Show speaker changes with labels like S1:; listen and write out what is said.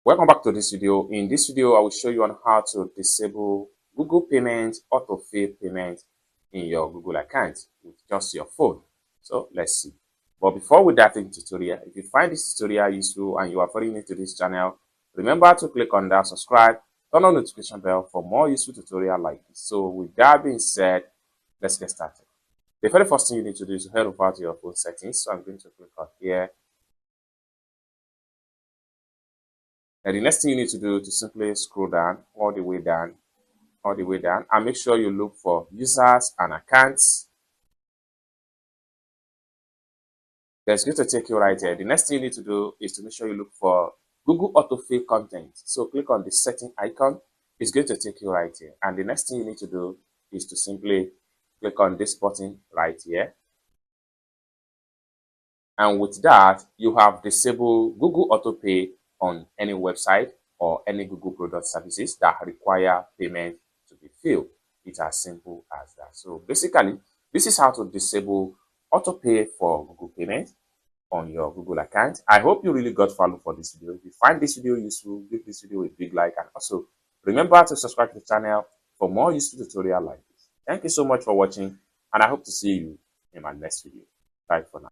S1: Welcome back to this video. In this video, I will show you on how to disable Google Payment autofill payment in your Google account with just your phone. So let's see. But before we dive into tutorial, if you find this tutorial useful and you are very new to this channel, remember to click on that subscribe, turn on the notification bell for more useful tutorial like this. So with that being said, let's get started. The very first thing you need to do is to head over to your phone settings. So I'm going to click on here. And the next thing you need to do is to simply scroll down, all the way down, and make sure you look for users and accounts. That's going to take you right here. The next thing you need to do is to make sure you look for Google Autofill content. So click on the setting icon. It's going to take you right here. And the next thing you need to do is to simply click on this button right here. And with that, you have disabled Google Autopay on any website or any Google product services that require payment to be filled. It's as simple as that. So basically, this is how to disable autopay for Google Payment on your Google account. I hope you really got value for this video. If you find this video useful, give this video a big like, and also remember to subscribe to the channel for more useful tutorial like this. Thank you so much for watching, and I hope to see you in my next video. Bye for now.